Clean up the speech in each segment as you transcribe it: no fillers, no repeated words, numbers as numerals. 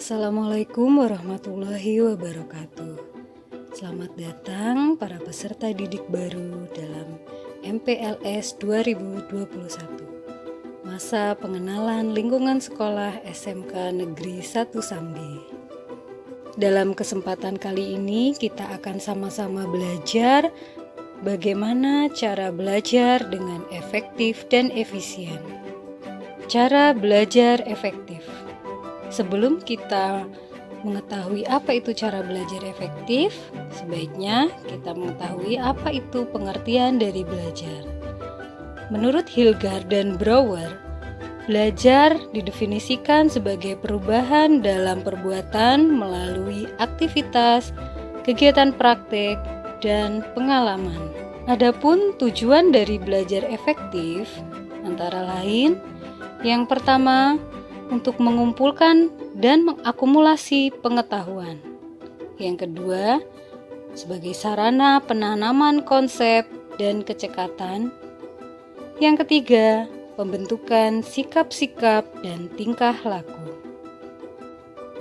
Assalamualaikum warahmatullahi wabarakatuh. Selamat datang para peserta didik baru dalam MPLS 2021. Masa pengenalan lingkungan sekolah SMK Negeri 1 Sambi. Dalam kesempatan kali ini kita akan sama-sama belajar bagaimana cara belajar dengan efektif dan efisien. Cara belajar efektif. Sebelum kita mengetahui apa itu cara belajar efektif, sebaiknya kita mengetahui apa itu pengertian dari belajar. Menurut Hilgard dan Brouwer, belajar didefinisikan sebagai perubahan dalam perbuatan melalui aktivitas, kegiatan praktik, dan pengalaman. Adapun tujuan dari belajar efektif antara lain, yang pertama, untuk mengumpulkan dan mengakumulasi pengetahuan. Yang kedua, sebagai sarana penanaman konsep dan kecekatan. Yang ketiga, pembentukan sikap-sikap dan tingkah laku.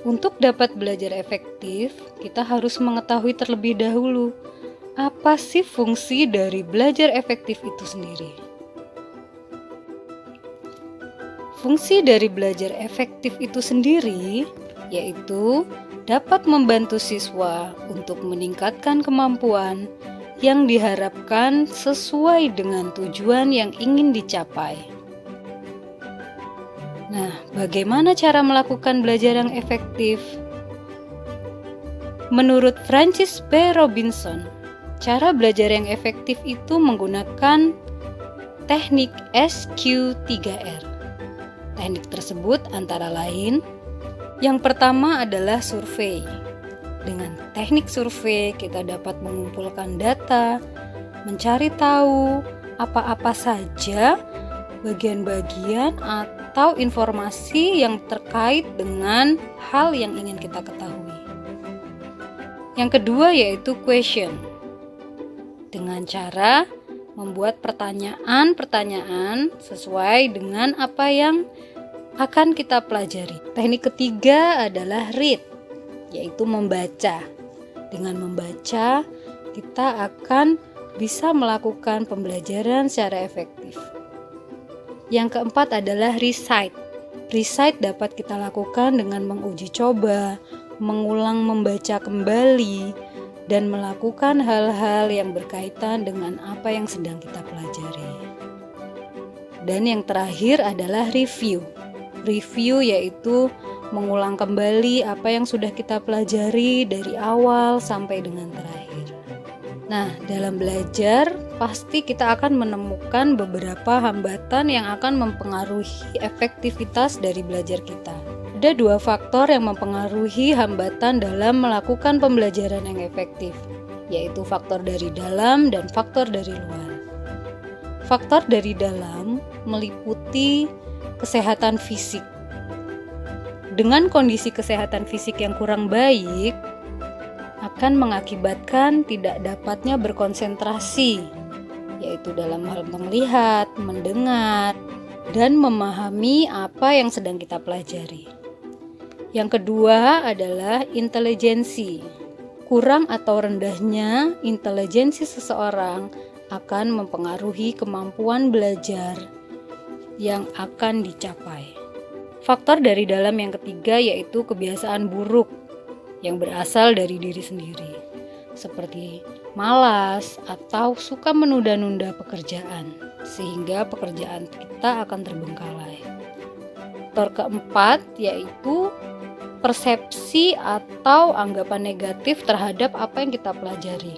Untuk dapat belajar efektif, kita harus mengetahui terlebih dahulu apa sih fungsi dari belajar efektif itu sendiri. Fungsi dari belajar efektif itu sendiri yaitu dapat membantu siswa untuk meningkatkan kemampuan yang diharapkan sesuai dengan tujuan yang ingin dicapai. Nah, bagaimana cara melakukan belajar yang efektif? Menurut Francis B. Robinson, cara belajar yang efektif itu menggunakan teknik SQ3R. Teknik tersebut antara lain, yang pertama adalah survei. Dengan teknik survei, kita dapat mengumpulkan data, mencari tahu apa-apa saja bagian-bagian atau informasi yang terkait dengan hal yang ingin kita ketahui. Yang kedua yaitu question. Dengan cara membuat pertanyaan-pertanyaan sesuai dengan apa yang akan kita pelajari. Teknik ketiga adalah read, yaitu membaca. Dengan membaca, kita akan bisa melakukan pembelajaran secara efektif. Yang keempat adalah recite. Recite dapat kita lakukan dengan menguji coba, mengulang membaca kembali, dan melakukan hal-hal yang berkaitan dengan apa yang sedang kita pelajari. Dan yang terakhir adalah review. Review yaitu mengulang kembali apa yang sudah kita pelajari dari awal sampai dengan terakhir. Nah, dalam belajar pasti kita akan menemukan beberapa hambatan yang akan mempengaruhi efektivitas dari belajar kita. Ada dua faktor yang mempengaruhi hambatan dalam melakukan pembelajaran yang efektif, yaitu faktor dari dalam dan faktor dari luar. Faktor dari dalam meliputi kesehatan fisik. Dengan kondisi kesehatan fisik yang kurang baik, akan mengakibatkan tidak dapatnya berkonsentrasi, yaitu dalam hal melihat, mendengar, dan memahami apa yang sedang kita pelajari. Yang kedua adalah intelijensi. Kurang atau rendahnya intelijensi seseorang akan mempengaruhi kemampuan belajar yang akan dicapai. Faktor dari dalam yang ketiga yaitu kebiasaan buruk yang berasal dari diri sendiri, seperti malas atau suka menunda-nunda pekerjaan, sehingga pekerjaan kita akan terbengkalai. Faktor keempat yaitu persepsi atau anggapan negatif terhadap apa yang kita pelajari.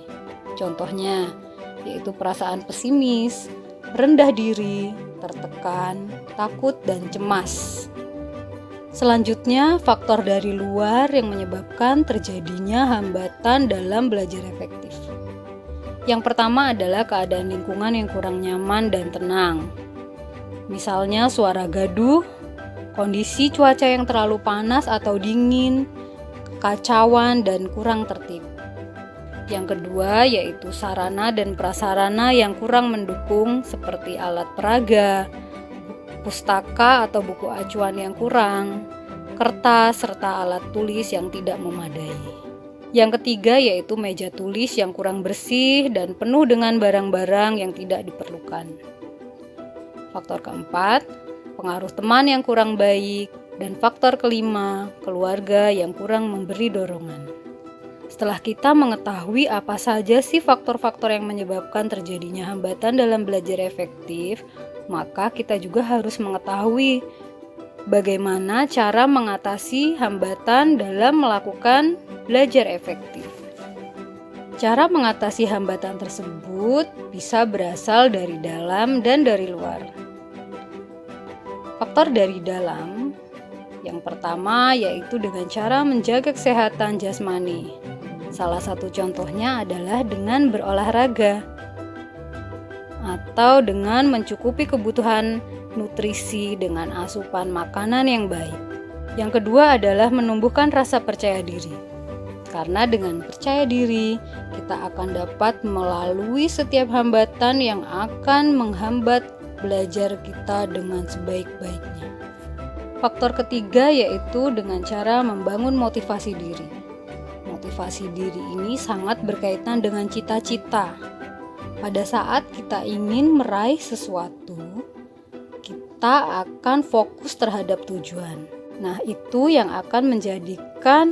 Contohnya, yaitu perasaan pesimis, rendah diri, tertekan, takut, dan cemas. Selanjutnya, faktor dari luar yang menyebabkan terjadinya hambatan dalam belajar efektif. Yang pertama adalah keadaan lingkungan yang kurang nyaman dan tenang. Misalnya suara gaduh, kondisi cuaca yang terlalu panas atau dingin, kekacauan, dan kurang tertib. Yang kedua yaitu sarana dan prasarana yang kurang mendukung seperti alat peraga, pustaka atau buku acuan yang kurang, kertas, serta alat tulis yang tidak memadai. Yang ketiga yaitu meja tulis yang kurang bersih dan penuh dengan barang-barang yang tidak diperlukan. Faktor keempat, pengaruh teman yang kurang baik. Dan faktor kelima, keluarga yang kurang memberi dorongan. Setelah kita mengetahui apa saja sih faktor-faktor yang menyebabkan terjadinya hambatan dalam belajar efektif, maka kita juga harus mengetahui bagaimana cara mengatasi hambatan dalam melakukan belajar efektif. Cara mengatasi hambatan tersebut bisa berasal dari dalam dan dari luar. Faktor dari dalam yang pertama yaitu dengan cara menjaga kesehatan jasmani. Salah satu contohnya adalah dengan berolahraga atau dengan mencukupi kebutuhan nutrisi dengan asupan makanan yang baik. Yang kedua adalah menumbuhkan rasa percaya diri. Karena dengan percaya diri, kita akan dapat melalui setiap hambatan yang akan menghambat belajar kita dengan sebaik-baiknya. Faktor ketiga yaitu dengan cara membangun motivasi diri. Motivasi diri ini sangat berkaitan dengan cita-cita. Pada saat kita ingin meraih sesuatu, kita akan fokus terhadap tujuan. Nah, itu yang akan menjadikan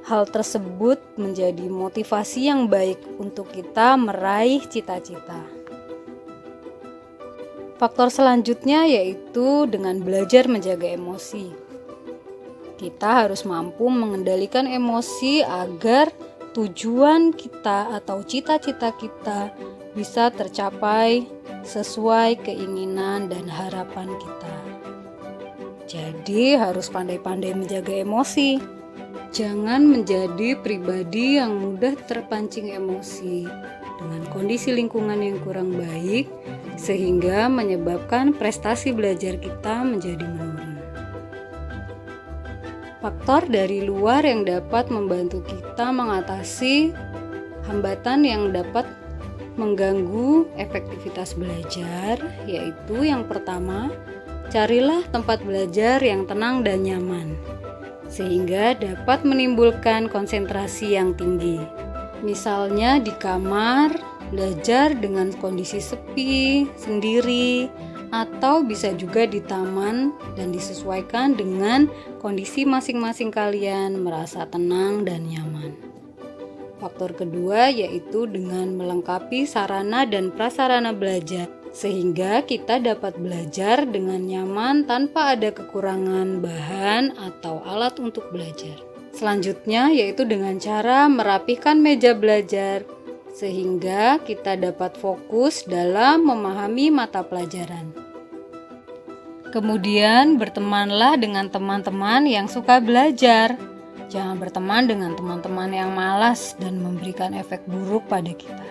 hal tersebut menjadi motivasi yang baik untuk kita meraih cita-cita. Faktor selanjutnya yaitu dengan belajar menjaga emosi. Kita harus mampu mengendalikan emosi agar tujuan kita atau cita-cita kita bisa tercapai sesuai keinginan dan harapan kita. Jadi harus pandai-pandai menjaga emosi. Jangan menjadi pribadi yang mudah terpancing emosi dengan kondisi lingkungan yang kurang baik, sehingga menyebabkan prestasi belajar kita menjadi menurun. Faktor dari luar yang dapat membantu kita mengatasi hambatan yang dapat mengganggu efektivitas belajar, yaitu yang pertama, carilah tempat belajar yang tenang dan nyaman, sehingga dapat menimbulkan konsentrasi yang tinggi. Misalnya di kamar, belajar dengan kondisi sepi, sendiri, atau bisa juga di taman dan disesuaikan dengan kondisi masing-masing kalian merasa tenang dan nyaman. Faktor kedua yaitu dengan melengkapi sarana dan prasarana belajar, sehingga kita dapat belajar dengan nyaman tanpa ada kekurangan bahan atau alat untuk belajar. Selanjutnya yaitu dengan cara merapihkan meja belajar, sehingga kita dapat fokus dalam memahami mata pelajaran. Kemudian bertemanlah dengan teman-teman yang suka belajar. Jangan berteman dengan teman-teman yang malas dan memberikan efek buruk pada kita.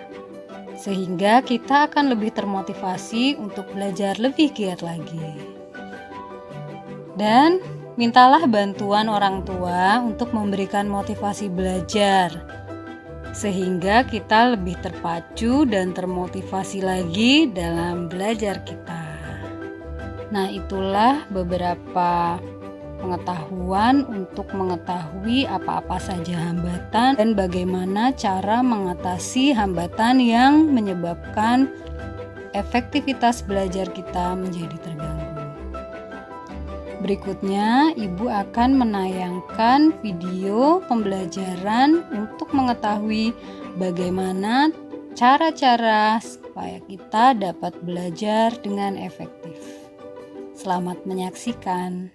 Sehingga kita akan lebih termotivasi untuk belajar lebih giat lagi. Dan mintalah bantuan orang tua untuk memberikan motivasi belajar, sehingga kita lebih terpacu dan termotivasi lagi dalam belajar kita. Nah, itulah beberapa pengetahuan untuk mengetahui apa-apa saja hambatan dan bagaimana cara mengatasi hambatan yang menyebabkan efektivitas belajar kita menjadi terganggu. Berikutnya, Ibu akan menayangkan video pembelajaran untuk mengetahui bagaimana cara-cara supaya kita dapat belajar dengan efektif. Selamat menyaksikan.